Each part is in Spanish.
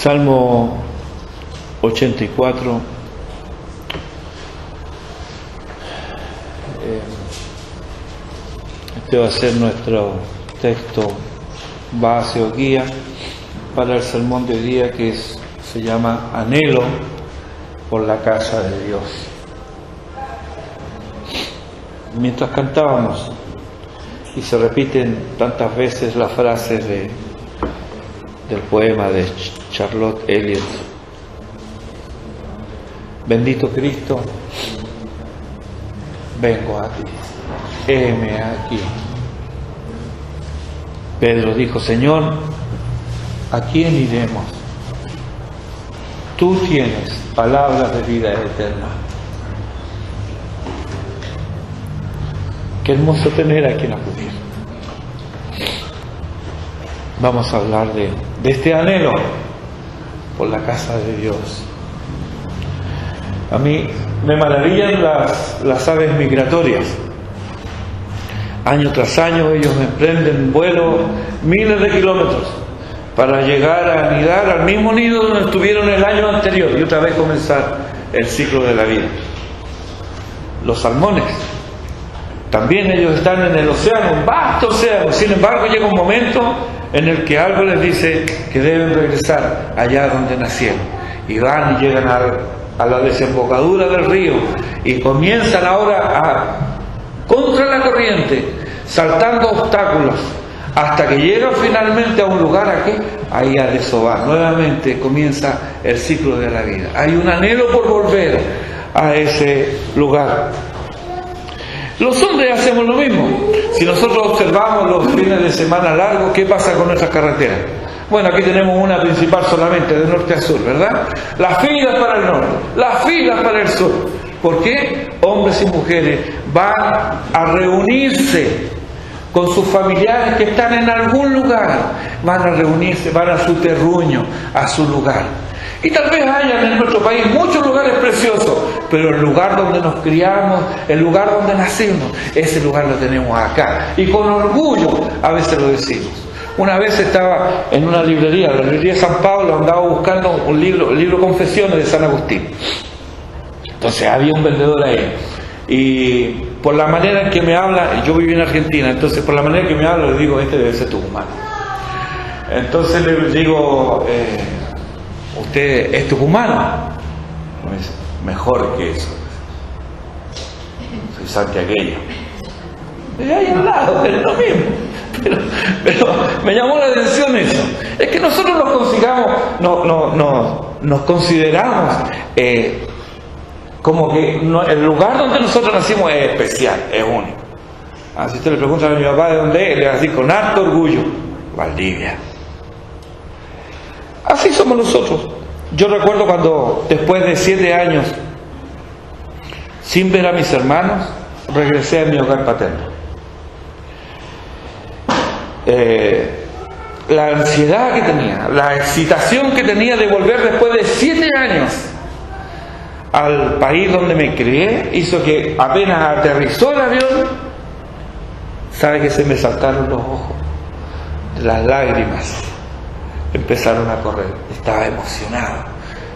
Salmo 84. Este va a ser nuestro texto base o guía para el sermón de hoy día, que se llama Anhelo por la casa de Dios. Mientras cantábamos, y se repiten tantas veces las frases del poema de Charlotte Eliot: bendito Cristo, vengo a ti, heme aquí. Pedro dijo: Señor, ¿a quién iremos? Tú tienes palabras de vida eterna. Qué hermoso tener a quien acudir. Vamos a hablar de este anhelo por la casa de Dios. A mí me maravillan las aves migratorias. Año tras año ellos emprenden vuelo miles de kilómetros para llegar a anidar al mismo nido donde estuvieron el año anterior y otra vez comenzar el ciclo de la vida. Los salmones, también ellos están en el océano, un vasto océano. Sin embargo, llega un momento en el que algo les dice que deben regresar allá donde nacieron. Y van y llegan a la desembocadura del río y comienzan ahora contra la corriente, saltando obstáculos, hasta que llegan finalmente a un lugar ahí a desovar. Nuevamente comienza el ciclo de la vida. Hay un anhelo por volver a ese lugar. Los hombres hacemos lo mismo. Si nosotros observamos los fines de semana largos, ¿qué pasa con nuestras carreteras? Bueno, aquí tenemos una principal solamente, de norte a sur, ¿verdad? Las filas para el norte, las filas para el sur. ¿Por qué? Hombres y mujeres van a reunirse con sus familiares que están en algún lugar. Van a reunirse, van a su terruño, a su lugar. Y tal vez haya en nuestro país muchos lugares preciosos, pero el lugar donde nos criamos, el lugar donde nacimos, ese lugar lo tenemos acá. Y con orgullo a veces lo decimos. Una vez estaba en una librería, la librería de San Pablo, andaba buscando el libro Confesiones de San Agustín. Entonces había un vendedor ahí. Y por la manera en que me habla, yo viví en Argentina, entonces por la manera en que me habla le digo: este debe ser tucumano. Entonces le digo: ¿usted es tucumano? Me dice: mejor que eso, soy santiagueño. De ahí al lado, es lo mismo. Pero me llamó la atención eso. Es que nosotros nos consideramos como que el lugar donde nosotros nacimos es especial, es único. Si usted le pregunta a mi papá de dónde es, le va a decir con harto orgullo: Valdivia. Así somos nosotros. Yo recuerdo cuando, después de 7 años sin ver a mis hermanos, regresé a mi hogar paterno. La ansiedad que tenía, la excitación que tenía de volver después de 7 años al país donde me crié, hizo que apenas aterrizó el avión, sabe que se me saltaron los ojos, las lágrimas empezaron a correr. Estaba emocionado,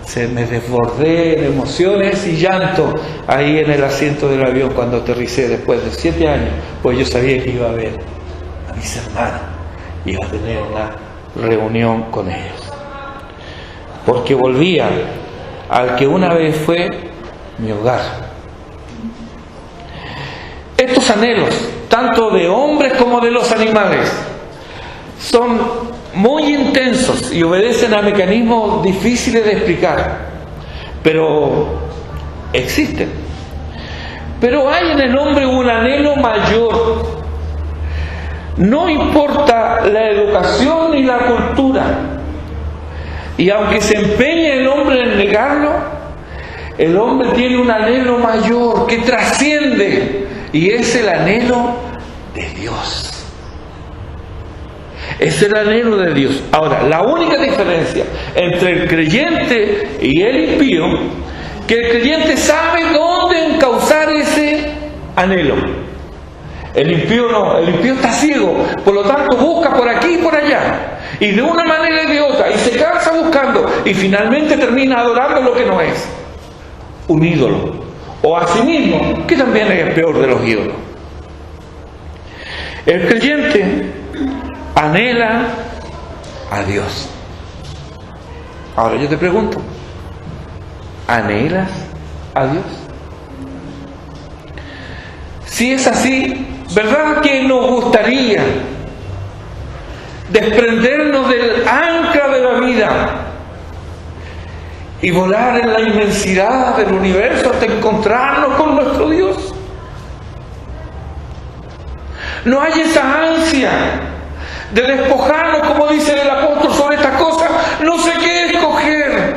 se me desbordé de emociones y llanto ahí en el asiento del avión cuando aterricé después de 7 años, pues yo sabía que iba a ver a mis hermanos, iba a tener una reunión con ellos, porque volvía al que una vez fue mi hogar. Estos anhelos, tanto de hombres como de los animales, son muy intensos y obedecen a mecanismos difíciles de explicar, pero existen. Pero hay en el hombre un anhelo mayor. No importa la educación ni la cultura, y aunque se empeñe el hombre en negarlo, el hombre tiene un anhelo mayor que trasciende, y es el anhelo de Dios. Es el anhelo de Dios. Ahora, la única diferencia entre el creyente y el impío, que el creyente sabe dónde encauzar ese anhelo. El impío no, el impío está ciego, por lo tanto busca por aquí y por allá. y de una manera y de otra, y se cansa buscando, y finalmente termina adorando lo que no es, un ídolo, o a sí mismo, que también es el peor de los ídolos. El creyente anhela a Dios. Ahora yo te pregunto, ¿anhelas a Dios? Si es así, ¿verdad que nos gustaría desprendernos del ancla de la vida y volar en la inmensidad del universo hasta encontrarnos con nuestro Dios? No hay esa ansia de despojarnos, como dice el apóstol, sobre estas cosas. No sé qué escoger,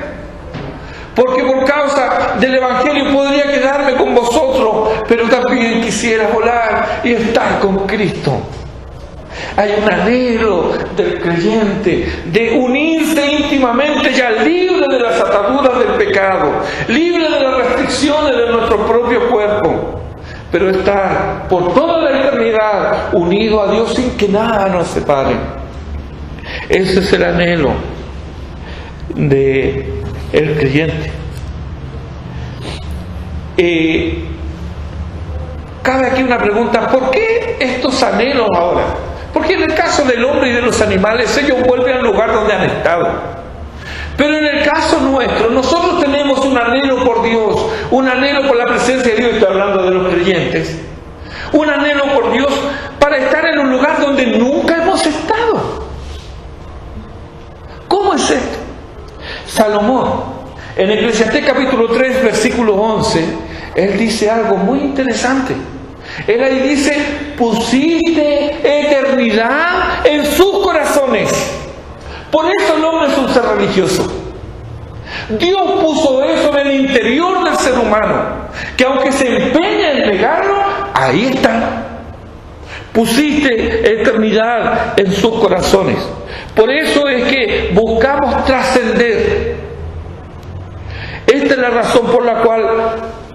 porque por causa del Evangelio podría quedarme con vosotros, pero también quisiera volar y estar con Cristo. Hay un anhelo del creyente de unirse íntimamente, ya libre de las ataduras del pecado, libre de las restricciones de nuestro propio cuerpo, pero estar por toda la eternidad unido a Dios sin que nada nos separe. Ese es el anhelo del creyente. Cabe aquí una pregunta: ¿por qué estos anhelos ahora? Porque en el caso del hombre y de los animales, ellos vuelven al lugar donde han estado. Pero en el caso nuestro, nosotros tenemos un anhelo por Dios, un anhelo por la presencia de Dios. Estoy hablando de los creyentes. Un anhelo por Dios para estar en un lugar donde nunca hemos estado. ¿Cómo es esto? Salomón, en Eclesiastés capítulo 3, versículo 11, él dice algo muy interesante. Él ahí dice: pusiste eternidad en sus corazones. Por eso el hombre es un ser religioso. Dios puso eso en el interior del ser humano, que aunque se empeña en negarlo, ahí está. Pusiste eternidad en sus corazones. Por eso es que buscamos trascender. Esta es la razón por la cual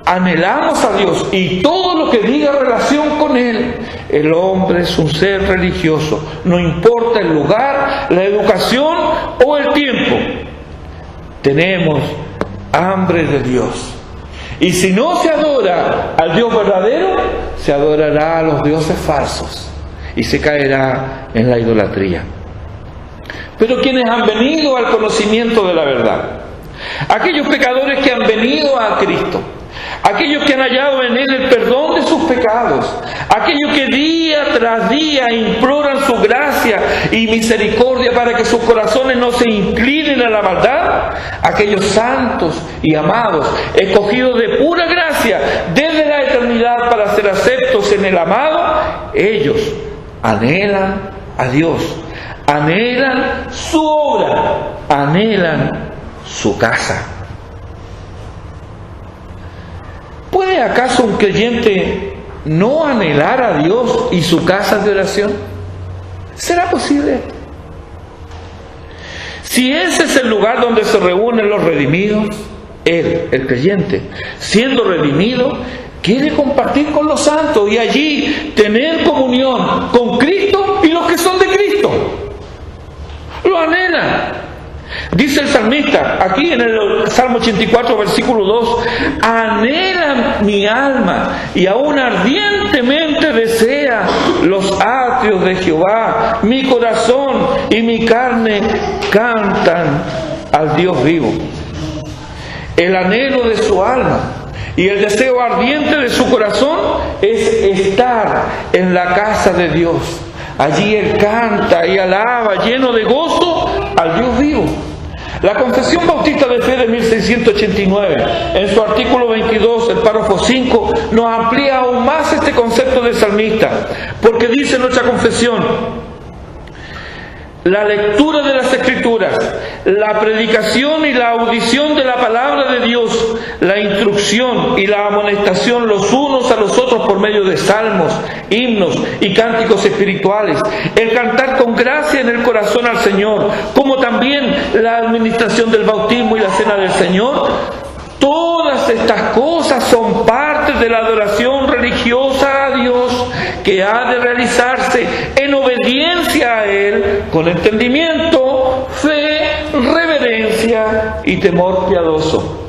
anhelamos a Dios, y todo lo que diga relación con Él. El hombre es un ser religioso, no importa el lugar, la educación o el tiempo. Tenemos hambre de Dios, y si no se adora al Dios verdadero, se adorará a los dioses falsos y se caerá en la idolatría. Pero quienes han venido al conocimiento de la verdad, aquellos pecadores que han venido a Cristo, aquellos que han hallado en Él el perdón de sus pecados, aquellos que día tras día imploran su gracia y misericordia para que sus corazones no se inclinen a la maldad, aquellos santos y amados, escogidos de pura gracia desde la eternidad para ser aceptos en el amado, ellos anhelan a Dios, anhelan su obra, anhelan su casa. ¿Puede acaso un creyente no anhelar a Dios y su casa de oración? ¿Será posible? Si ese es el lugar donde se reúnen los redimidos, él, el creyente, siendo redimido, quiere compartir con los santos y allí tener comunión con Cristo y los que son de Cristo. Lo anhelan. Dice el salmista, aquí en el Salmo 84, versículo 2, anhela mi alma y aún ardientemente desea los atrios de Jehová. Mi corazón y mi carne cantan al Dios vivo. El anhelo de su alma y el deseo ardiente de su corazón es estar en la casa de Dios. Allí él canta y alaba lleno de gozo al Dios vivo. La Confesión Bautista de Fe de 1689, en su artículo 22, el párrafo 5, nos amplía aún más este concepto del salmista, porque dice nuestra confesión: la lectura de las Escrituras, la predicación y la audición de la palabra de Dios, la instrucción y la amonestación los unos a los otros por medio de salmos, himnos y cánticos espirituales, el cantar con gracia en el corazón al Señor, como también la administración del bautismo y la cena del Señor. Todas estas cosas son parte de la adoración religiosa a Dios que ha de realizarse en obediencia a Él, con entendimiento, fe, reverencia y temor piadoso.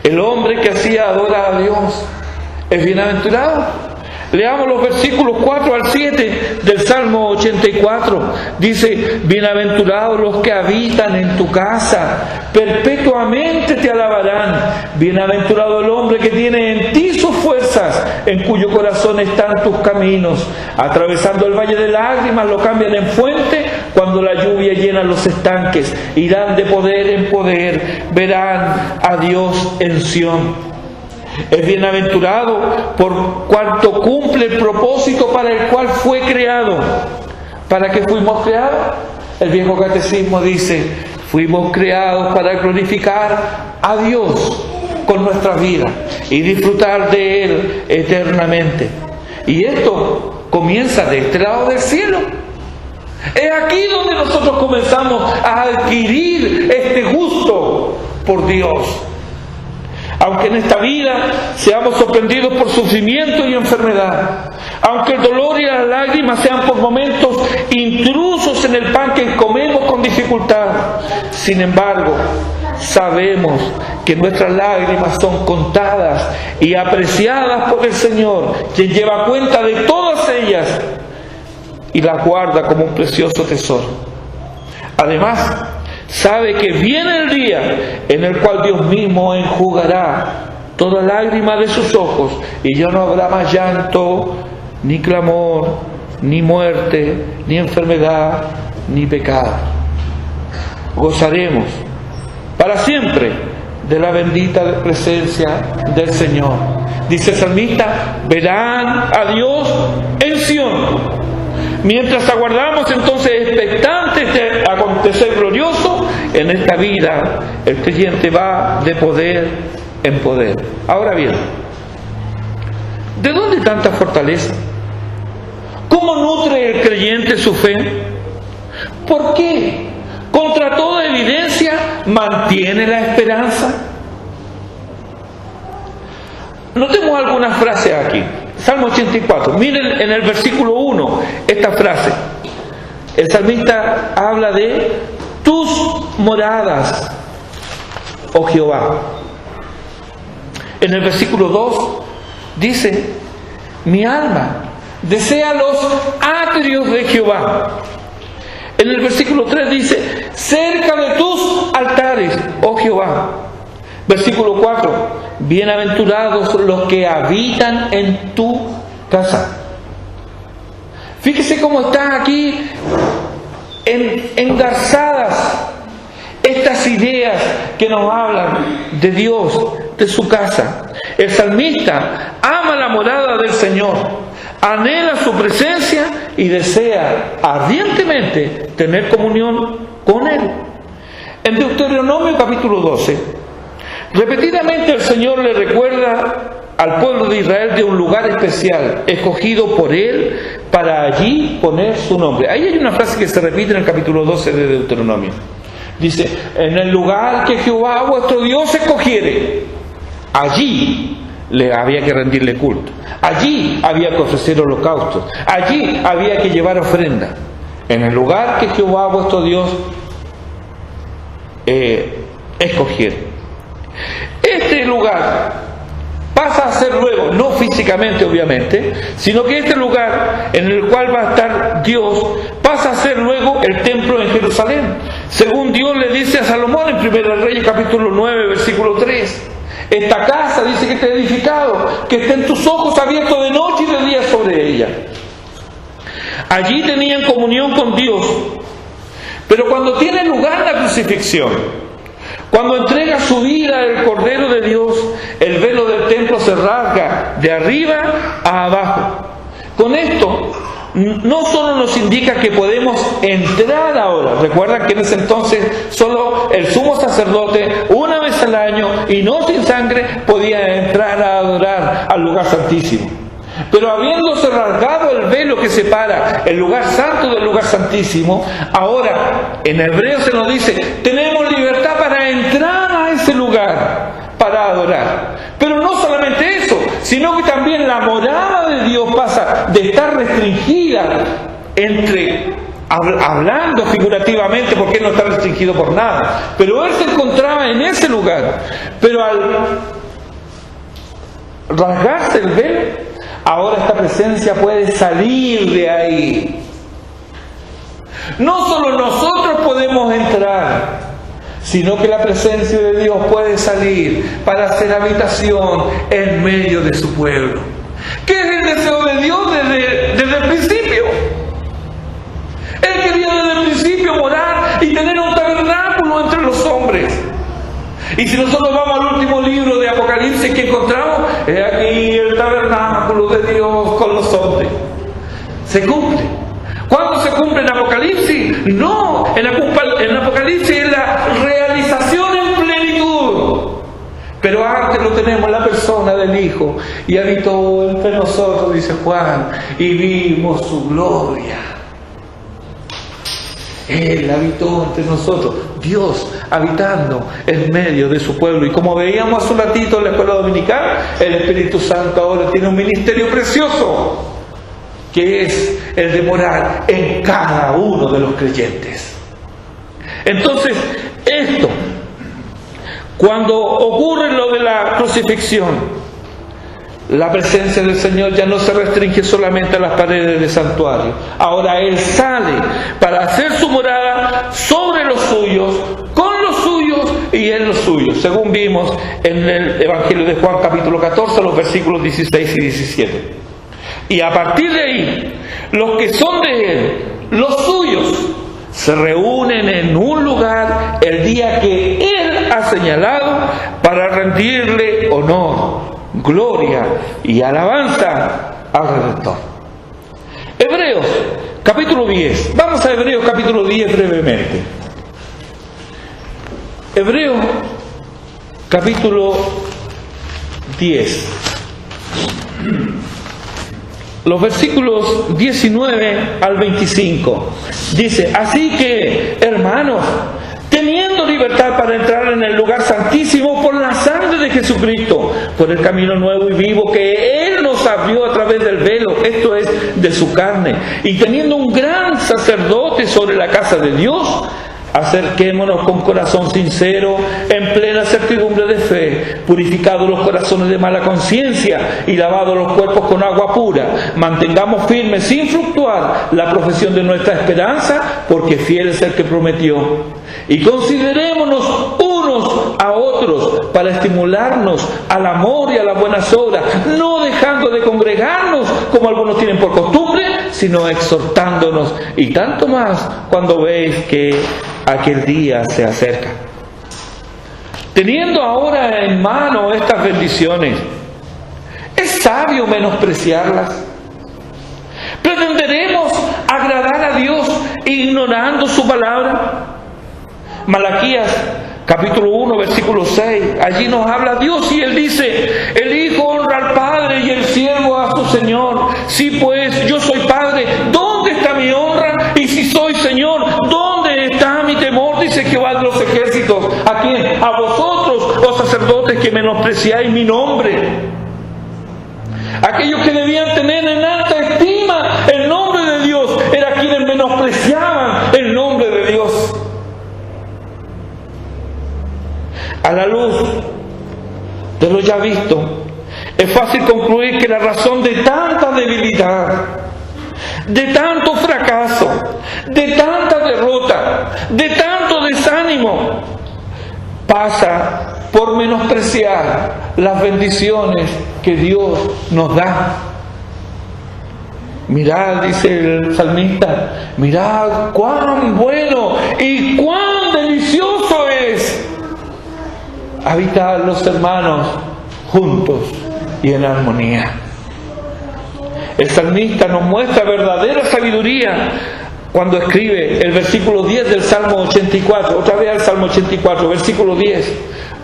El hombre que así adora a Dios es bienaventurado. Leamos los versículos 4 al 7 del Salmo 84. Dice: bienaventurados los que habitan en tu casa, perpetuamente te alabarán. Bienaventurado el hombre que tiene en ti sus fuerzas, en cuyo corazón están tus caminos. Atravesando el valle de lágrimas lo cambian en fuente, cuando la lluvia llena los estanques. Irán de poder en poder, verán a Dios en Sión. Es bienaventurado por cuanto cumple el propósito para el cual fue creado. ¿Para qué fuimos creados? El viejo catecismo dice: fuimos creados para glorificar a Dios con nuestra vida y disfrutar de Él eternamente. Y esto comienza de este lado del cielo. Es aquí donde nosotros comenzamos a adquirir este gusto por Dios. Aunque en esta vida seamos sorprendidos por sufrimiento y enfermedad, aunque el dolor y las lágrimas sean por momentos intrusos en el pan que comemos con dificultad, sin embargo, sabemos que nuestras lágrimas son contadas y apreciadas por el Señor, quien lleva cuenta de todas ellas y las guarda como un precioso tesoro. Además, sabe que viene el día en el cual Dios mismo enjugará toda lágrima de sus ojos y ya no habrá más llanto, ni clamor, ni muerte, ni enfermedad, ni pecado. Gozaremos para siempre de la bendita presencia del Señor. Dice el salmista: verán a Dios en Sión. Mientras aguardamos entonces expectantes de acontecer glorioso, en esta vida el creyente va de poder en poder. Ahora bien, ¿de dónde tanta fortaleza? ¿Cómo nutre el creyente su fe? ¿Por qué, contra toda evidencia, mantiene la esperanza? Notemos algunas frases aquí. Salmo 84, miren en el versículo 1 esta frase. El salmista habla de tus moradas, oh Jehová. En el versículo 2 dice: mi alma desea los atrios de Jehová. En el versículo 3 dice: cerca de tus altares, oh Jehová. Versículo 4: bienaventurados los que habitan en tu casa. Fíjese cómo están aquí engarzadas estas ideas que nos hablan de Dios, de su casa. El salmista ama la morada del Señor, anhela su presencia y desea ardientemente tener comunión con Él. En Deuteronomio capítulo 12, repetidamente el Señor le recuerda al pueblo de Israel de un lugar especial, escogido por Él para allí poner su nombre. Ahí hay una frase que se repite en el capítulo 12 de Deuteronomio. Dice: en el lugar que Jehová vuestro Dios escogiere, allí había que rendirle culto, allí había que ofrecer holocaustos, allí había que llevar ofrenda. En el lugar que Jehová vuestro Dios escogiere. Este lugar pasa a ser luego, no físicamente obviamente, sino que este lugar en el cual va a estar Dios pasa a ser luego el templo en Jerusalén. Según Dios le dice a Salomón en 1 Reyes capítulo 9 versículo 3: esta casa, dice, que te he edificado, que estén tus ojos abiertos de noche y de día sobre ella. Allí tenían comunión con Dios. Pero cuando tiene lugar la crucifixión, cuando entrega su vida el Cordero de Dios, el velo del templo se rasga de arriba a abajo. Con esto no solo nos indica que podemos entrar ahora. Recuerdan que en ese entonces solo el sumo sacerdote, una vez al año y no sin sangre, podía entrar a adorar al lugar santísimo. Pero habiéndose rasgado el velo que separa el lugar santo del lugar santísimo, ahora en hebreo se nos dice: tenemos libertad para entrar a ese lugar, para adorar. Pero no solamente eso, sino que también la morada de Dios pasa de estar restringida hablando figurativamente, porque Él no está restringido por nada, pero Él se encontraba en ese lugar. Pero al rasgarse el velo, ahora esta presencia puede salir de ahí. No solo nosotros podemos entrar, sino que la presencia de Dios puede salir para hacer habitación en medio de su pueblo. ¿Qué es el deseo de Dios desde el principio? Él quería desde el principio morar y tener un tabernáculo entre los hombres. Y si nosotros vamos al último libro de Apocalipsis, ¿qué encontramos? Es aquí el tabernáculo de Dios con los hombres. Se cumple. ¿Cuándo se cumple en Apocalipsis? No, en Apocalipsis es la realización en plenitud. Pero antes lo tenemos la persona del Hijo, y habitó entre nosotros, dice Juan, y vimos su gloria. Él habitó entre nosotros, Dios habitando en medio de su pueblo. Y como veíamos hace un ratito en la escuela dominical, el Espíritu Santo ahora tiene un ministerio precioso, que es el de morar en cada uno de los creyentes. Entonces, esto, cuando ocurre lo de la crucifixión, la presencia del Señor ya no se restringe solamente a las paredes del santuario. Ahora Él sale para hacer su morada sobre los suyos, con los suyos y en los suyos, según vimos en el Evangelio de Juan capítulo 14, los versículos 16 y 17. Y a partir de ahí, los que son de Él, los suyos, se reúnen en un lugar el día que Él ha señalado para rendirle honor, gloria y alabanza al Redentor. Hebreos capítulo 10. Vamos a Hebreos capítulo 10 brevemente. Hebreos capítulo 10. Los versículos 19 al 25. Dice: así que, hermanos, teniendo libertad para entrar en el lugar santísimo por la sangre de Jesucristo, por el camino nuevo y vivo que Él nos abrió a través del velo, esto es, de su carne, y teniendo un gran sacerdote sobre la casa de Dios, acerquémonos con corazón sincero, en plena certidumbre de fe, purificados los corazones de mala conciencia y lavados los cuerpos con agua pura. Mantengamos firme sin fluctuar la profesión de nuestra esperanza, porque fiel es el que prometió. Y considerémonos unos a otros para estimularnos al amor y a las buenas obras, no dejando de congregarnos como algunos tienen por costumbre, sino exhortándonos, y tanto más cuando veis que aquel día se acerca. Teniendo ahora en mano estas bendiciones, ¿es sabio menospreciarlas? ¿Pretenderemos agradar a Dios ignorando su palabra? Malaquías capítulo 1 versículo 6, allí nos habla Dios y Él dice: el Hijo honra al Padre y el siervo a su Señor. Si pues yo soy Padre, ¿dónde está mi honra? Y si soy Señor, ¿dónde está mi temor? Dice Jehová de los ejércitos. ¿A quién? A vosotros, oh sacerdotes, que menospreciáis mi nombre. Aquellos que debían tener en alta estima el nombre de Dios, eran quienes menospreciaban el nombre de Dios. A la luz de lo ya visto, es fácil concluir que la razón de tanta debilidad, de tanto fracaso, de tanta derrota, de tanto desánimo, pasa por menospreciar las bendiciones que Dios nos da. Mirad, dice el salmista, mirad cuán bueno y cuán delicioso es habitar los hermanos juntos y en armonía. El salmista nos muestra verdadera sabiduría cuando escribe el versículo 10 del Salmo 84. Otra vez al Salmo 84, versículo 10.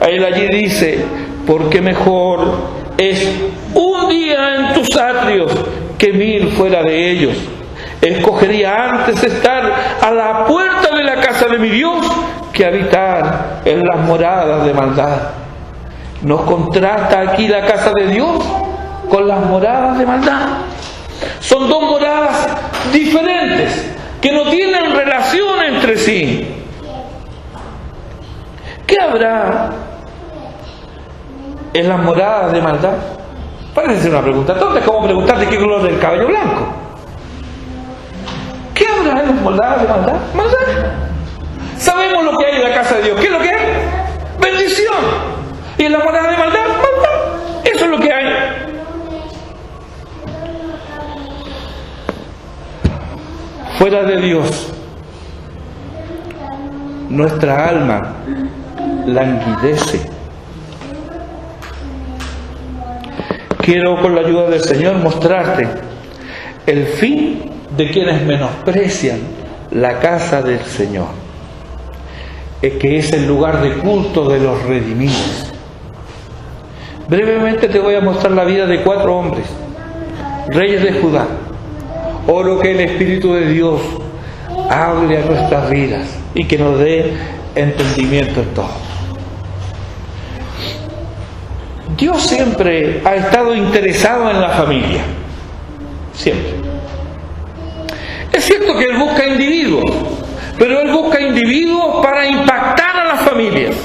Él allí dice: porque mejor es un día en tus atrios que 1000 fuera de ellos. Escogería antes estar a la puerta de la casa de mi Dios que habitar en las moradas de maldad. ¿Nos contrasta aquí la casa de Dios con las moradas de maldad? Son dos moradas diferentes que no tienen relación entre sí. ¿Qué habrá en las moradas de maldad? Parece ser una pregunta tonta, es como preguntarte qué color es el cabello blanco. ¿Qué habrá en las moradas de maldad? Maldad. Sabemos lo que hay en la casa de Dios. ¿Qué es lo que hay? Bendición. ¿Y en la morada de maldad? Maldad. Eso es lo que hay. Fuera de Dios, nuestra alma languidece. Quiero, con la ayuda del Señor, mostrarte el fin de quienes menosprecian la casa del Señor, que es el lugar de culto de los redimidos. Brevemente te voy a mostrar la vida de 4 hombres, reyes de Judá. Oro que el Espíritu de Dios hable a nuestras vidas y que nos dé entendimiento en todo. Dios siempre ha estado interesado en la familia, siempre. Es cierto que Él busca individuos, pero Él busca individuos para impactar a las familias.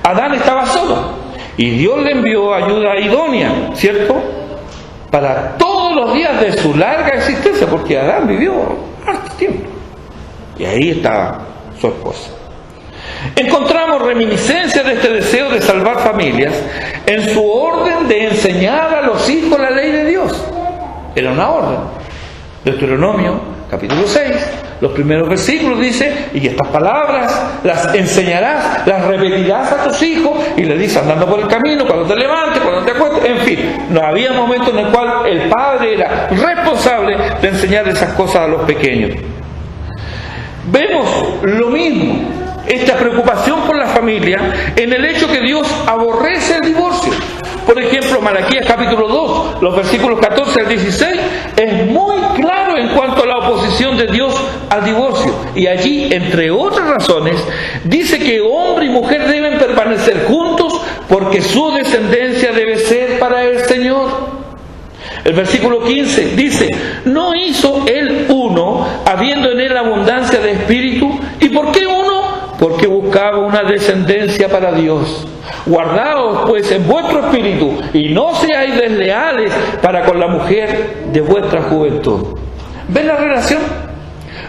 Adán estaba solo y Dios le envió ayuda idónea, ¿cierto?, para todos los días de su larga existencia, porque Adán vivió harto tiempo y ahí estaba su esposa. Encontramos reminiscencias de este deseo de salvar familias en su orden de enseñar a los hijos la ley de Dios. Era una orden. Deuteronomio capítulo 6, los primeros versículos dice: y estas palabras las enseñarás, las repetirás a tus hijos, y le dice andando por el camino, cuando te levantes, cuando te acuestes, en fin. No había momento en el cual el padre era responsable de enseñar esas cosas a los pequeños. Vemos lo mismo, esta preocupación por la familia, en el hecho que Dios aborrece el divorcio. Por ejemplo, Malaquías capítulo 2, los versículos 14 al 16, es muy claro en cuanto a la oposición de Dios al divorcio. Y allí, entre otras razones, dice que hombre y mujer deben permanecer juntos porque su descendencia debe ser para el Señor. El versículo 15 dice: ¿no hizo Él uno, habiendo en él abundancia de espíritu? ¿Y por qué uno? Porque buscaba una descendencia para Dios. Guardaos pues en vuestro espíritu y no seáis desleales para con la mujer de vuestra juventud. ¿Ven la relación?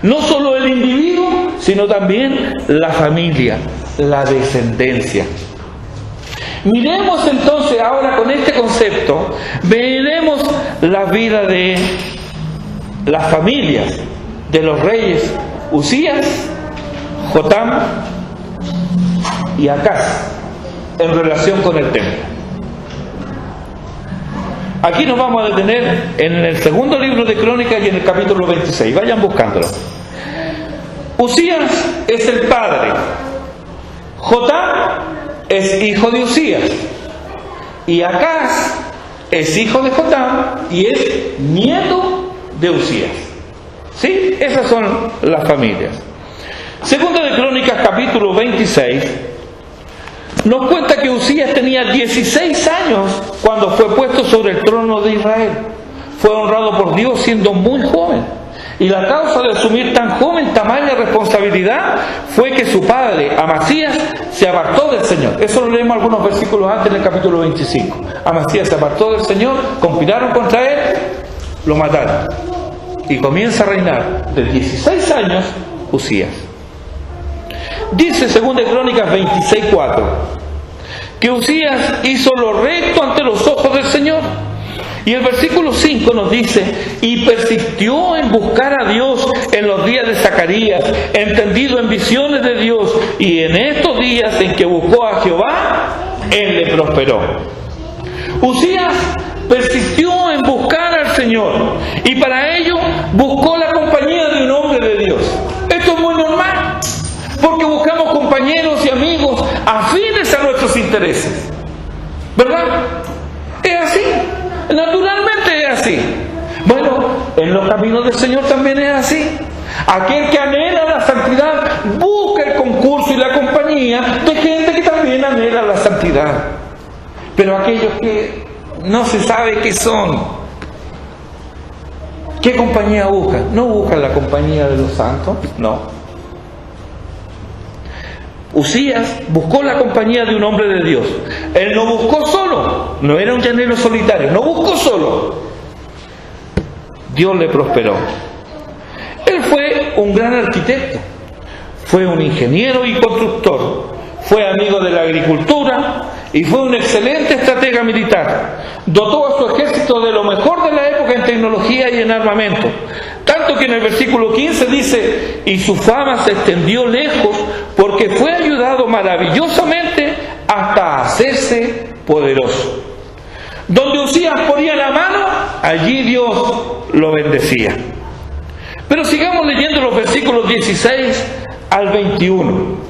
No solo el individuo, sino también la familia, la descendencia. Miremos entonces ahora con este concepto, veremos la vida de las familias de los reyes Uzías, Jotam y Acaz en relación con el templo. Aquí nos vamos a detener en el segundo libro de Crónicas y en el capítulo 26. Vayan buscándolo. Uzías es el padre, Jotam es hijo de Uzías, y Acaz es hijo de Jotam y es nieto de Uzías. ¿Sí? Esas son las familias. Segunda de Crónicas capítulo 26 nos cuenta que Uzías tenía 16 años cuando fue puesto sobre el trono de Israel. Fue honrado por Dios siendo muy joven. Y la causa de asumir tan joven tamaña responsabilidad fue que su padre, Amasías, se apartó del Señor. Eso lo leemos algunos versículos antes en el capítulo 25. Amasías se apartó del Señor, conspiraron contra él, lo mataron. Y comienza a reinar de 16 años Uzías. Dice 2 Crónicas 26:4 que Uzías hizo lo recto ante los ojos del Señor. Y el versículo 5 nos dice: y persistió en buscar a Dios en los días de Zacarías, entendido en visiones de Dios, y en estos días en que buscó a Jehová, Él le prosperó. Uzías persistió en buscar al Señor, y para ello buscó la compañía de un hombre de Dios. Esto es muy normal, porque buscamos compañeros y amigos afines a nuestros intereses, ¿verdad? Es así, naturalmente es así. Bueno, en los caminos del Señor también es así. Aquel que anhela la santidad busca el concurso y la compañía de gente que también anhela la santidad. santidad. Pero aquellos que no se sabe qué son, ¿qué compañía buscan? ¿No buscan la compañía de los santos? No. Usías buscó la compañía de un hombre de Dios. Él no buscó solo, no era un llanero solitario, no buscó solo. Dios le prosperó. Él fue un gran arquitecto, fue un ingeniero y constructor, fue amigo de la agricultura y fue un excelente estratega militar. Dotó a su ejército de lo mejor de la época en tecnología y en armamento. Tanto que en el versículo 15 dice, y su fama se extendió lejos porque fue ayudado maravillosamente hasta hacerse poderoso. Donde Usías ponía la mano, allí Dios lo bendecía. Pero sigamos leyendo los versículos 16 al 21.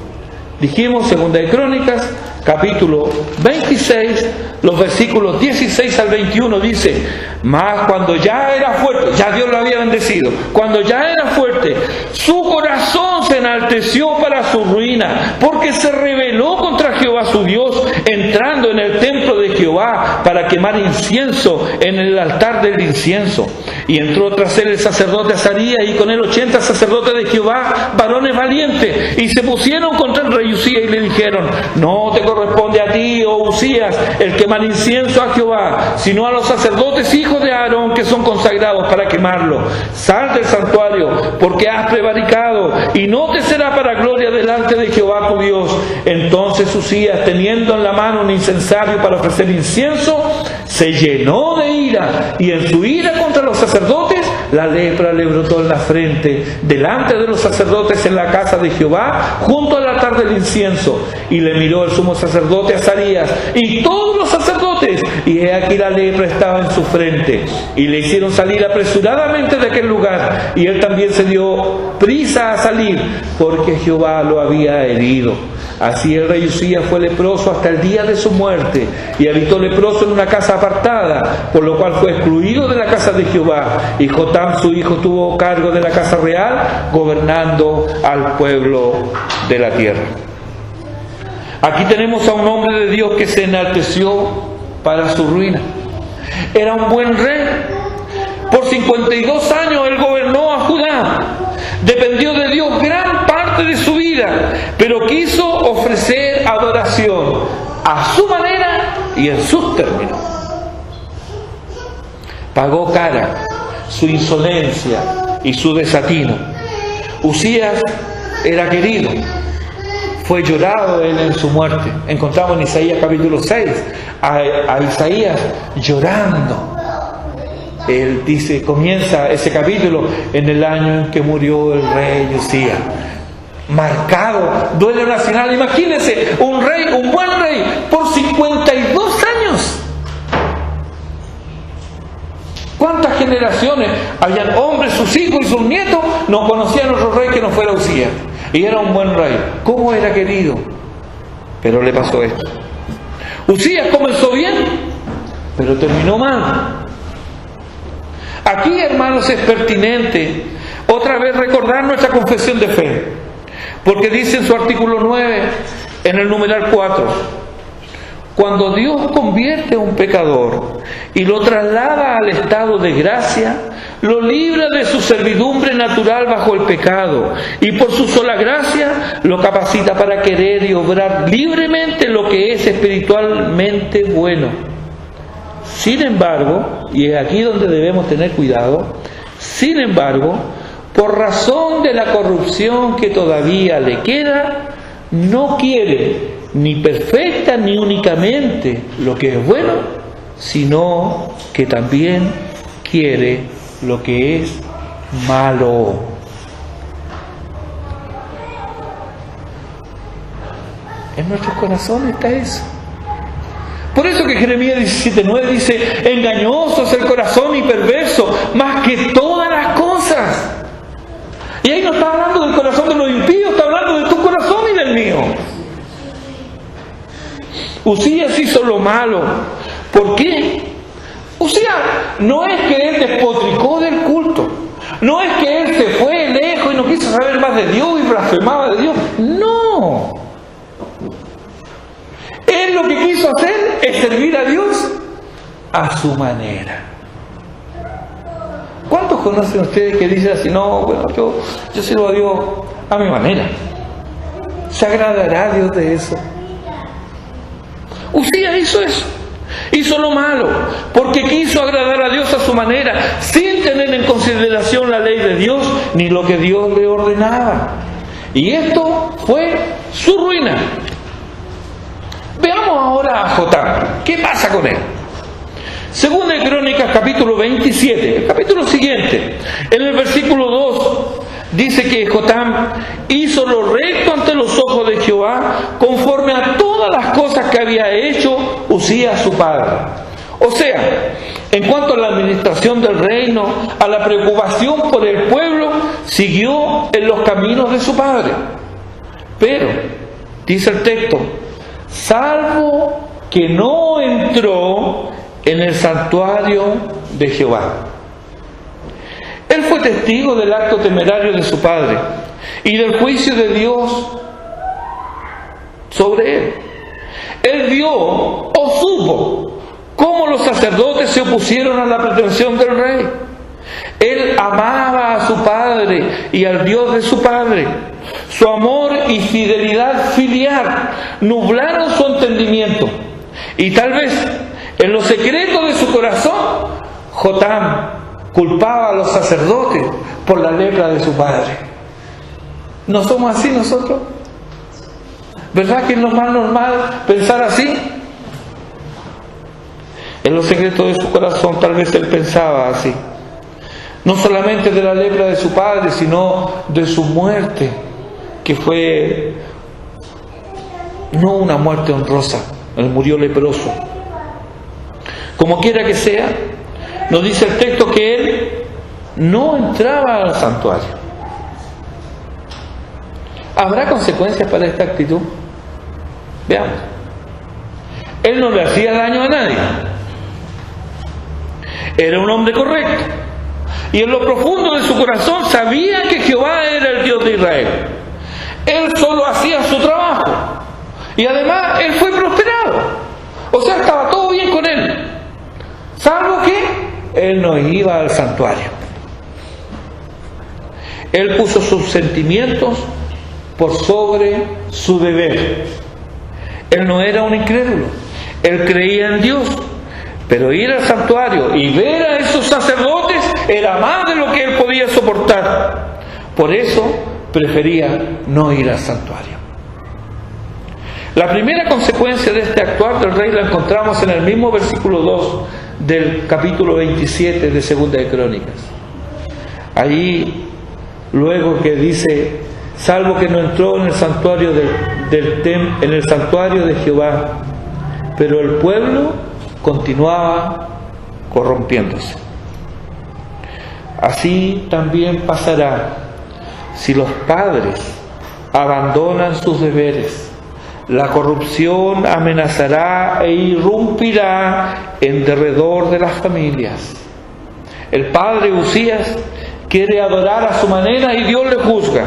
Dijimos, Segunda de Crónicas, capítulo 26, los versículos 16 al 21 dice, mas cuando ya era fuerte, ya Dios lo había bendecido, cuando ya era fuerte, su corazón se enalteció para su ruina, porque se rebeló contra Jehová su Dios, entrando en el templo de Jehová para quemar incienso en el altar del incienso. Y entró tras él el sacerdote Azarías y con él 80 sacerdotes de Jehová, varones valientes, y se pusieron contra el rey Usías y le dijeron, no te corresponde a ti, oh Usías, el quemar incienso a Jehová, sino a los sacerdotes hijos de Aarón que son consagrados para quemarlo. Sal del santuario, porque has prevaricado, y no te será para gloria delante de Jehová tu Dios. Entonces Usías, teniendo en la mano un incensario para ofrecer incienso, se llenó de ira, y en su ira contra los sacerdotes, la lepra le brotó en la frente, delante de los sacerdotes en la casa de Jehová, junto al altar del incienso. Y le miró el sumo sacerdote Azarías y todos los sacerdotes, y he aquí la lepra estaba en su frente. Y le hicieron salir apresuradamente de aquel lugar, y él también se dio prisa a salir, porque Jehová lo había herido. Así el rey Usías fue leproso hasta el día de su muerte, y habitó leproso en una casa apartada, por lo cual fue excluido de la casa de Jehová. Y Jotam su hijo tuvo cargo de la casa real, gobernando al pueblo de la tierra. Aquí tenemos a un hombre de Dios que se enalteció para su ruina. Era un buen rey. Por 52 años él gobernó a Judá. Dependió de Dios gran parte de su vida, pero quiso ofrecer adoración a su manera y en sus términos. Pagó cara su insolencia y su desatino. Usías era querido, fue llorado él en su muerte. Encontramos en Isaías capítulo 6 a Isaías llorando. Él dice, comienza ese capítulo en el año en que murió el rey Usías. Marcado, duelo nacional. Imagínense, un rey, un buen rey, por 52 años. ¿Cuántas generaciones? Habían hombres, sus hijos y sus nietos no conocían otro rey que no fuera Usías. Y era un buen rey. ¿Cómo era querido? Pero le pasó esto. Usías comenzó bien, pero terminó mal. Aquí, hermanos, es pertinente otra vez recordar nuestra confesión de fe, porque dice en su artículo 9, en el numeral 4, cuando Dios convierte a un pecador y lo traslada al estado de gracia, lo libra de su servidumbre natural bajo el pecado, y por su sola gracia lo capacita para querer y obrar libremente lo que es espiritualmente bueno. Sin embargo, y es aquí donde debemos tener cuidado, sin embargo, por razón de la corrupción que todavía le queda, no quiere ni perfecta ni únicamente lo que es bueno, sino que también quiere lo que es malo. En nuestros corazones está eso. Por eso que Jeremías 17:9 dice, engañoso es el corazón y perverso, más que todas las cosas. Y ahí no está hablando del corazón de los impíos, está hablando de tu corazón y del mío. Usías hizo lo malo. ¿Por qué? Usías no es que él despotricó del culto, no es que él se fue lejos y no quiso saber más de Dios y blasfemaba de Dios. No. Él lo que quiso hacer es servir a Dios a su manera. ¿Cuántos conocen ustedes que dicen así? No, bueno, yo sirvo a Dios a mi manera. ¿Se agradará a Dios de eso? Uzías hizo eso. Hizo lo malo porque quiso agradar a Dios a su manera, sin tener en consideración la ley de Dios ni lo que Dios le ordenaba. Y esto fue su ruina. Veamos ahora a Jotam. ¿Qué pasa con él? Segunda de Crónicas, capítulo 27, el capítulo siguiente, en el versículo 2, dice que Jotam hizo lo recto ante los ojos de Jehová, conforme a todas las cosas que había hecho Uzías su padre. O sea, en cuanto a la administración del reino, a la preocupación por el pueblo, siguió en los caminos de su padre. Pero, dice el texto, salvo que no entró en el santuario de Jehová. Él fue testigo del acto temerario de su padre y del juicio de Dios sobre él. Él vio o supo cómo los sacerdotes se opusieron a la pretensión del rey. Él amaba a su padre y al Dios de su padre. Su amor y fidelidad filial nublaron su entendimiento. Y tal vez en lo secreto de su corazón, Jotam culpaba a los sacerdotes por la lepra de su padre. ¿No somos así nosotros? ¿Verdad que es lo más normal pensar así? En lo secreto de su corazón tal vez él pensaba así. No solamente de la lepra de su padre, sino de su muerte, que fue no una muerte honrosa. Él murió leproso. Como quiera que sea, nos dice el texto que él no entraba al santuario. ¿Habrá consecuencias para esta actitud? Veamos. Él no le hacía daño a nadie. Era un hombre correcto. Y en lo profundo de su corazón sabía que Jehová era el Dios de Israel. Él solo hacía su trabajo. Y además él fue prosperado. O sea, estaba todo bien con él. Salvo que él no iba al santuario. Él puso sus sentimientos por sobre su deber. Él no era un incrédulo. Él creía en Dios. Pero ir al santuario y ver a esos sacerdotes era más de lo que él podía soportar. Por eso prefería no ir al santuario. La primera consecuencia de este actuar del rey la encontramos en el mismo versículo 2 del capítulo 27 de Segunda de Crónicas. Ahí, luego que dice, salvo que no entró en el santuario en el santuario de Jehová, pero el pueblo continuaba corrompiéndose. Así también pasará si los padres abandonan sus deberes. La corrupción amenazará e irrumpirá en derredor de las familias. El padre Uzías quiere adorar a su manera y Dios le juzga.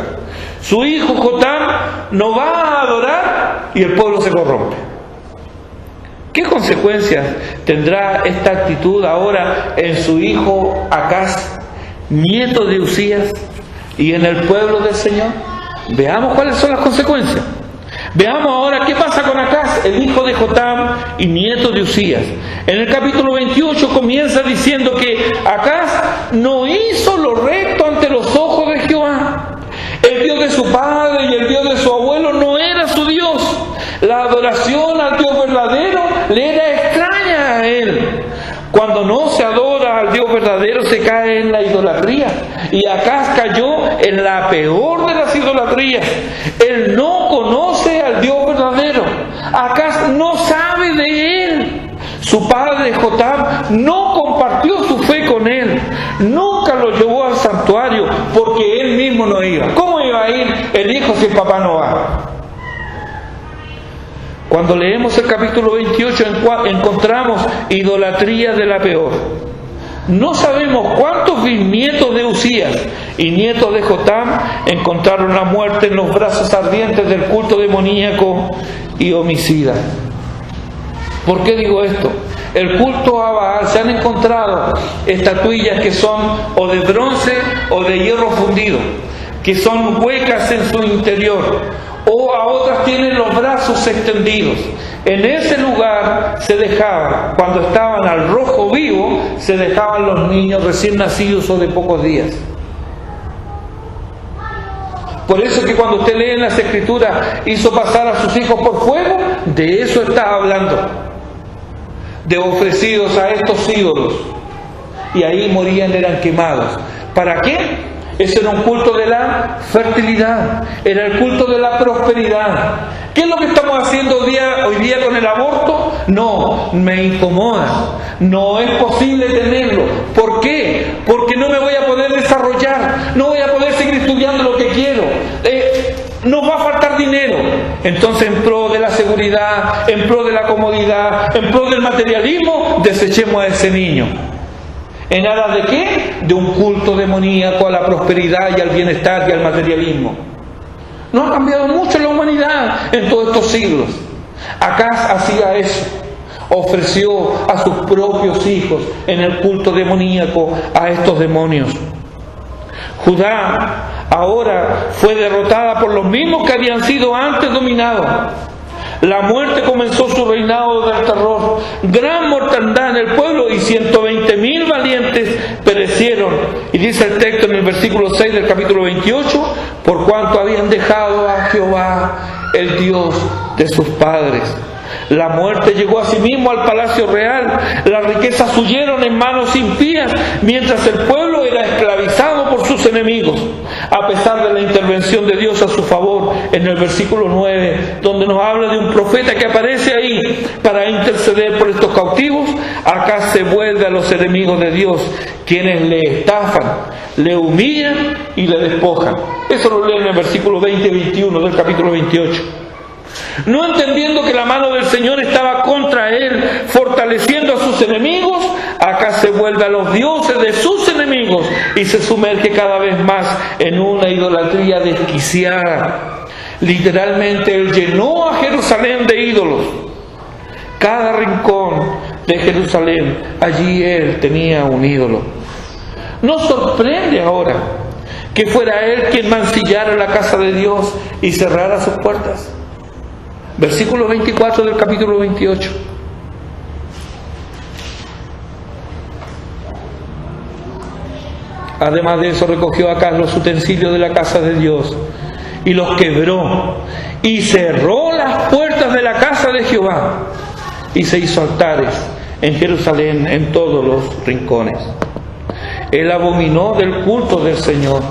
Su hijo Jotam no va a adorar y el pueblo se corrompe. ¿Qué consecuencias tendrá esta actitud ahora en su hijo Acaz, nieto de Uzías, y en el pueblo del Señor? Veamos cuáles son las consecuencias. Veamos ahora qué pasa con Acaz, el hijo de Jotam y nieto de Uzías. En el capítulo 28 comienza diciendo que Acaz no hizo lo recto ante los ojos de Jehová. El Dios de su padre y el Dios de su abuelo no era su Dios. La adoración al Dios verdadero le era extraña a él. Cuando no se adora al Dios verdadero se cae en la idolatría. Y Acaz cayó en la peor de las idolatrías. Él no conoce al Dios verdadero. Acaz no sabe de él. Su padre Jotam no compartió su fe con él. Nunca lo llevó al santuario porque él mismo no iba. ¿Cómo iba a ir el hijo si el papá no va? Cuando leemos el capítulo 28 encontramos idolatría de la peor. No sabemos cuántos bisnietos de Uzías y nietos de Jotam encontraron la muerte en los brazos ardientes del culto demoníaco y homicida. ¿Por qué digo esto? El culto a Baal, se han encontrado estatuillas que son o de bronce o de hierro fundido, que son huecas en su interior, o a otras tienen los brazos extendidos. En ese lugar se dejaban, cuando estaban al rojo vivo, se dejaban los niños recién nacidos o de pocos días. Por eso que cuando usted lee en las Escrituras, hizo pasar a sus hijos por fuego, de eso está hablando, de ofrecidos a estos ídolos, y ahí morían, eran quemados. ¿Para qué? Ese era un culto de la fertilidad, era el culto de la prosperidad. ¿Qué es lo que estamos haciendo hoy día con el aborto? No, me incomoda, no es posible tenerlo. ¿Por qué? Porque no me voy a poder desarrollar, no voy a poder seguir estudiando lo que quiero, nos va a faltar dinero. Entonces, en pro de la seguridad, en pro de la comodidad, en pro del materialismo, desechemos a ese niño. ¿En aras de qué? De un culto demoníaco a la prosperidad y al bienestar y al materialismo. No ha cambiado mucho la humanidad en todos estos siglos. Acaz hacía eso. Ofreció a sus propios hijos en el culto demoníaco a estos demonios. Judá ahora fue derrotada por los mismos que habían sido antes dominados. La muerte comenzó su reinado del terror. Gran mortandad en el pueblo y 120.000 valientes perecieron. Y dice el texto en el versículo 6 del capítulo 28, por cuanto habían dejado a Jehová, el Dios de sus padres. La muerte llegó asimismo al palacio real. Las riquezas huyeron en manos impías, mientras el pueblo era esclavizado por sus enemigos. A pesar de la intervención de Dios a su favor, en el versículo 9, donde nos habla de un profeta que aparece ahí para interceder por estos cautivos, acá se vuelve a los enemigos de Dios, quienes le estafan, le humillan y le despojan. Eso lo leen en el versículo 20 y 21 del capítulo 28. No entendiendo que la mano del Señor estaba contra él, fortaleciendo a sus enemigos, acá se vuelve a los dioses de sus enemigos y se sumerge cada vez más en una idolatría desquiciada. Literalmente él llenó a Jerusalén de ídolos. Cada rincón de Jerusalén, allí él tenía un ídolo. Nos sorprende ahora que fuera él quien mancillara la casa de Dios y cerrara sus puertas. Versículo 24 del capítulo 28. Además de eso, recogió Acaz los utensilios de la casa de Dios y los quebró y cerró las puertas de la casa de Jehová y se hizo altares en Jerusalén en todos los rincones. Él abominó del culto del Señor,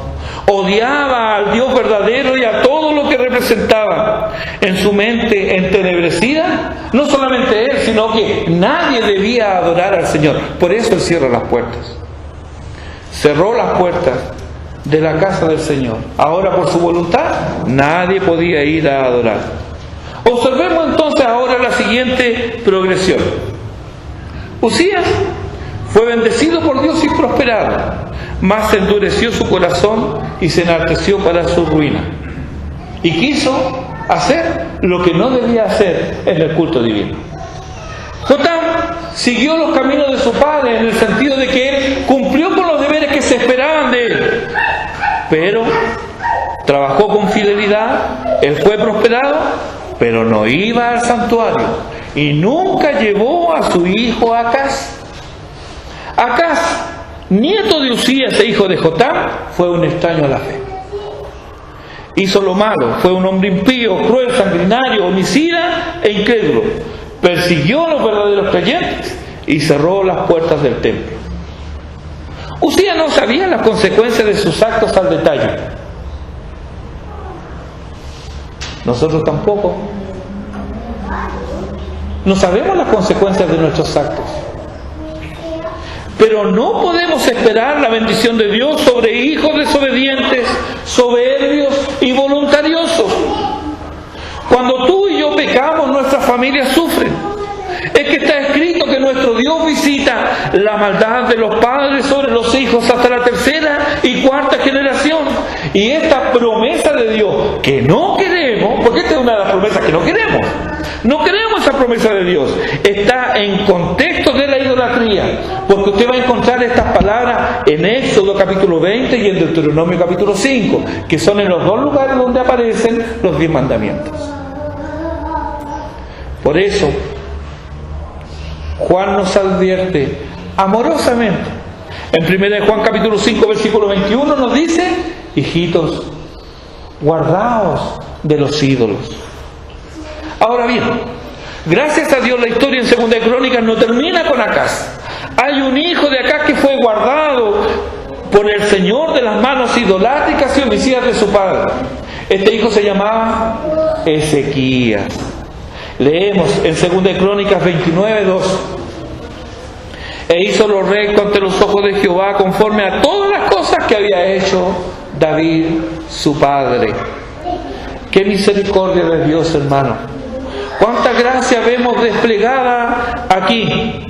odiaba al Dios verdadero y a todo lo que representaba. En su mente entenebrecida, no solamente él, sino que nadie debía adorar al Señor. Por eso él cierra las puertas. Cerró las puertas de la casa del Señor. Ahora, por su voluntad, nadie podía ir a adorar. Observemos entonces ahora la siguiente progresión. Uzías fue bendecido por Dios y prosperado, mas se endureció su corazón y se enalteció para su ruina. Y quiso hacer lo que no debía hacer en el culto divino. Jotam siguió los caminos de su padre en el sentido de que él cumplió con los deberes que se esperaban de él. Pero trabajó con fidelidad, él fue prosperado, pero no iba al santuario y nunca llevó a su hijo Acaz. Acaz, nieto de Uzías e hijo de Jotam, fue un extraño a la fe. Hizo lo malo, fue un hombre impío, cruel, sanguinario, homicida e incrédulo. Persiguió a los verdaderos creyentes y cerró las puertas del templo. Uzías no sabía las consecuencias de sus actos al detalle. Nosotros tampoco. No sabemos las consecuencias de nuestros actos. Pero no podemos esperar la bendición de Dios sobre hijos desobedientes, soberbios y voluntariosos. Cuando tú y yo pecamos, nuestras familias sufren. Es que está escrito que nuestro Dios visita la maldad de los padres sobre los hijos hasta la tercera y cuarta generación. Y esta promesa de Dios, que no queremos, porque esta es una de las promesas que no queremos. No queremos esa promesa de Dios. Está en contexto de la idolatría, porque usted va a encontrar estas palabras en Éxodo capítulo 20 y en Deuteronomio capítulo 5, que son en los dos lugares donde aparecen los 10 mandamientos. Por eso, Juan nos advierte amorosamente. En 1 Juan capítulo 5 versículo 21 nos dice: hijitos, guardaos de los ídolos. Ahora bien, gracias a Dios la historia en 2 de Crónicas no termina con Acaz. Hay un hijo de Acaz que fue guardado por el Señor de las manos idolátricas y homicidas de su padre. Este hijo se llamaba Ezequías. Leemos en 2 de Crónicas 29:2: e hizo lo recto ante los ojos de Jehová, conforme a todas las cosas que había hecho David su padre. ¡Qué misericordia de Dios, hermano! ¡Cuánta gracia vemos desplegada aquí!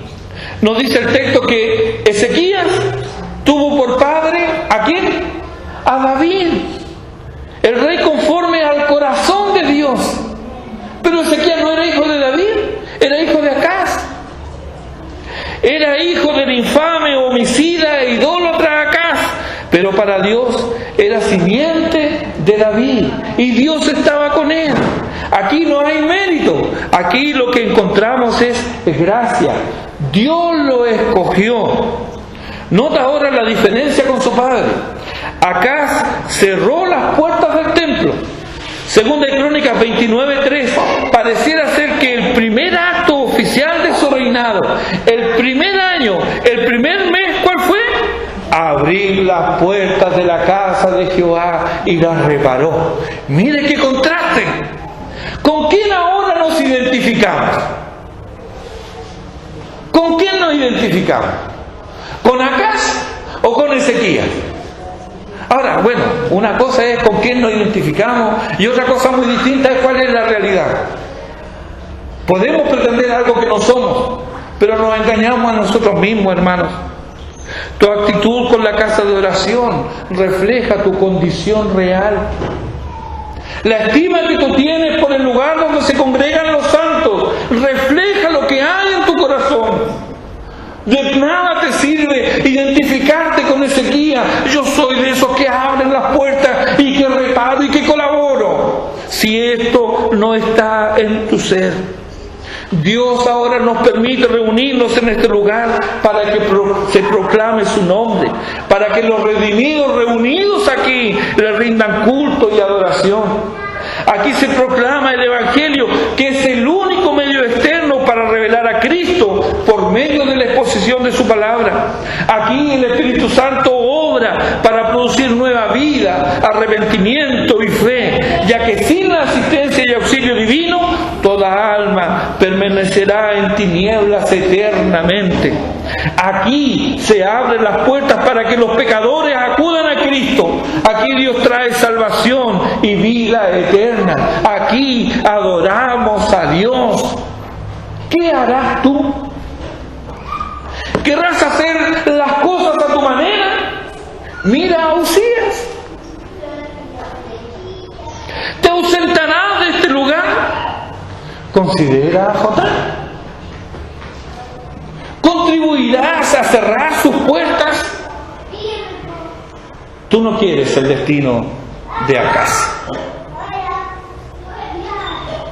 Nos dice el texto que Ezequías tuvo por padre ¿a quién? A David, el rey conforme al corazón de Dios. Pero Ezequías no era hijo de David, era hijo de Acaz. Era hijo del infame, homicida e idólatra Acaz, pero para Dios era simiente de David y Dios estaba con él. Aquí no hay mérito, aquí lo que encontramos es gracia. Dios lo escogió. Nota ahora la diferencia con su padre. Acaz cerró las puertas del templo. Segunda de Crónicas 29:3, pareciera ser que el primer acto oficial de su reinado, el primer año, el primer mes, ¿cuál fue? Abrir las puertas de la casa de Jehová y las reparó. Mire qué contraste. ¿Con quién ahora nos identificamos? ¿Con quién nos identificamos? ¿Con Acaz o con Ezequías? Ahora, bueno, una cosa es con quién nos identificamos y otra cosa muy distinta es cuál es la realidad. Podemos pretender algo que no somos, pero nos engañamos a nosotros mismos, hermanos. Tu actitud con la casa de oración refleja tu condición real. La estima que tú tienes por el lugar donde se congregan los santos refleja lo que hay en tu corazón. De nada te sirve identificarte con Ezequías. Yo soy de esos que abren las puertas y que reparo y que colaboro, si esto no está en tu ser. Dios ahora nos permite reunirnos en este lugar para que se proclame su nombre, para que los redimidos reunidos aquí le rindan culto y adoración. Aquí se proclama el Evangelio, que es el único medio externo para revelar a Cristo por medio de la exposición de su palabra. Aquí el Espíritu Santo obra para producir nueva vida, arrepentimiento y fe, ya que sin la asistencia y auxilio divino, toda alma permanecerá en tinieblas eternamente. Aquí se abren las puertas para que los pecadores acudan a Cristo. Aquí Dios trae salvación y vida eterna. Aquí adoramos a Dios. ¿Qué harás tú? ¿Querrás hacer las cosas a tu manera? Mira a Uzías. ¿Te ausentarás de este lugar? Considera a Jotam. ¿Contribuirás a cerrar sus puertas? Tú no quieres el destino de Acaz.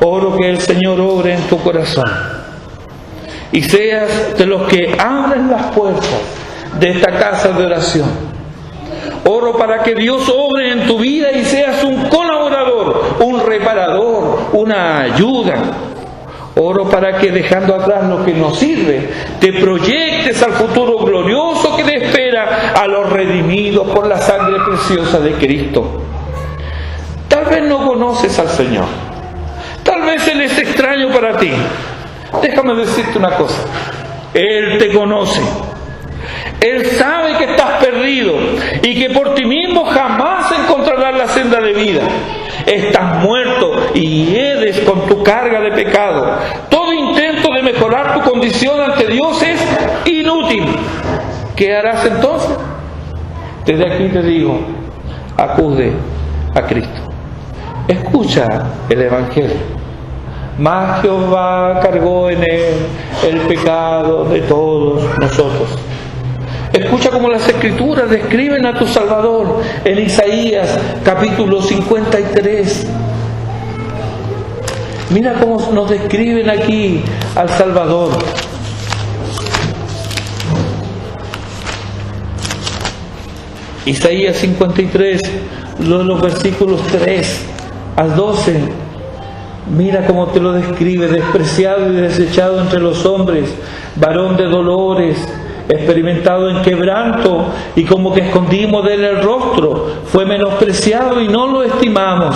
Oro que el Señor obre en tu corazón y seas de los que abren las puertas de esta casa de oración. Oro para que Dios obre en tu vida y seas un colaborador, un reparador, una ayuda. Oro para que, dejando atrás lo que nos sirve, te proyectes al futuro glorioso que te espera a los redimidos por la sangre preciosa de Cristo. Tal vez no conoces al Señor. Tal vez Él es extraño para ti. Déjame decirte una cosa. Él te conoce. Él sabe que estás perdido y que por ti mismo jamás encontrarás la senda de vida. Estás muerto y eres con tu carga de pecado. Todo intento de mejorar tu condición ante Dios es inútil. ¿Qué harás entonces? Desde aquí te digo, acude a Cristo. Escucha el Evangelio. Mas Jehová cargó en él el pecado de todos nosotros. Escucha cómo las Escrituras describen a tu Salvador en Isaías capítulo 53. Mira cómo nos describen aquí al Salvador. Isaías 53, los versículos 3 al 12. Mira cómo te lo describe: despreciado y desechado entre los hombres, varón de dolores, experimentado en quebranto, y como que escondimos de él el rostro, fue menospreciado y no lo estimamos.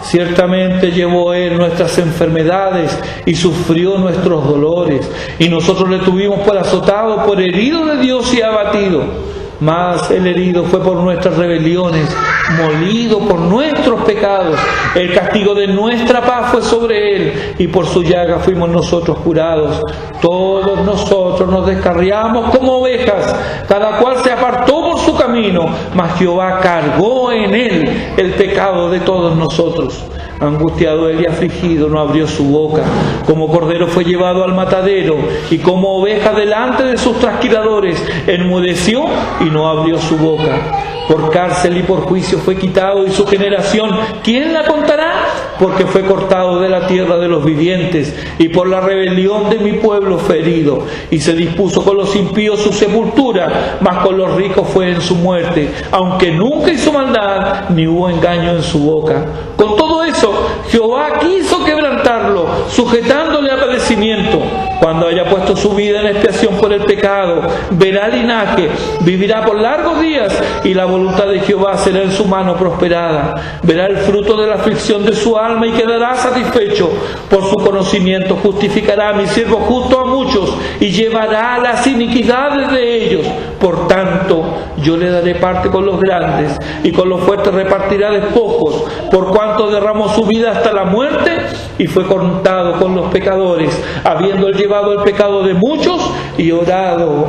Ciertamente llevó él nuestras enfermedades y sufrió nuestros dolores, y nosotros le tuvimos por azotado, por herido de Dios y abatido. Mas el herido fue por nuestras rebeliones, molido por nuestros pecados. El castigo de nuestra paz fue sobre él, y por su llaga fuimos nosotros curados. Todos nosotros nos descarriamos como ovejas, cada cual se apartó por su camino, mas Jehová cargó en él el pecado de todos nosotros. Angustiado él y afligido, no abrió su boca. Como cordero fue llevado al matadero, y como oveja delante de sus trasquiladores, enmudeció y no abrió su boca. Por cárcel y por juicio fue quitado, y su generación, ¿quién la contará? Porque fue cortado de la tierra de los vivientes, y por la rebelión de mi pueblo fue herido. Y se dispuso con los impíos su sepultura, mas con los ricos fue en su muerte, aunque nunca hizo maldad, ni hubo engaño en su boca. Con todo eso, Jehová quiso quebrantarlo, sujetándole a padecimiento. Cuando haya puesto su vida en expiación por el pecado, verá linaje, vivirá por largos días, y la voluntad de Jehová será en su mano prosperada. Verá el fruto de la aflicción de su alma y quedará satisfecho. Por su conocimiento justificará a mi siervo justo a muchos, y llevará las iniquidades de ellos. Por tanto, yo le daré parte con los grandes, y con los fuertes repartirá despojos, por cuanto derramó su vida hasta la muerte, y fue contado con los pecadores, habiendo él llevado el pecado de muchos y orado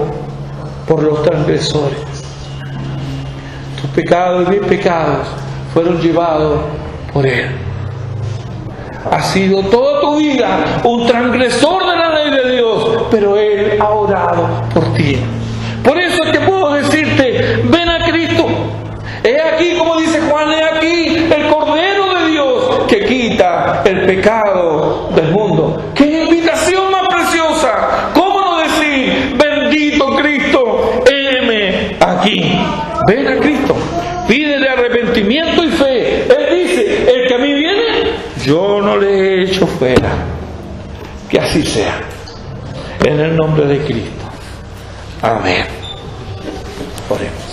por los transgresores. Tus pecados y mis pecados fueron llevados por él. Has sido toda tu vida un transgresor de la ley de Dios, pero él ha orado por ti. Por eso es que puedo decirte: ven a Cristo. He aquí, como dice Juan, he aquí el Cordero de Dios que quita el pecado del mundo. ¡Qué invitación más preciosa! ¿Cómo no decir: bendito Cristo, heme aquí? Ven a Cristo, pídele arrepentimiento y fe. Él dice: el que a mí viene, yo no le he hecho fuera. Que así sea, en el nombre de Cristo. Amén. Oremos.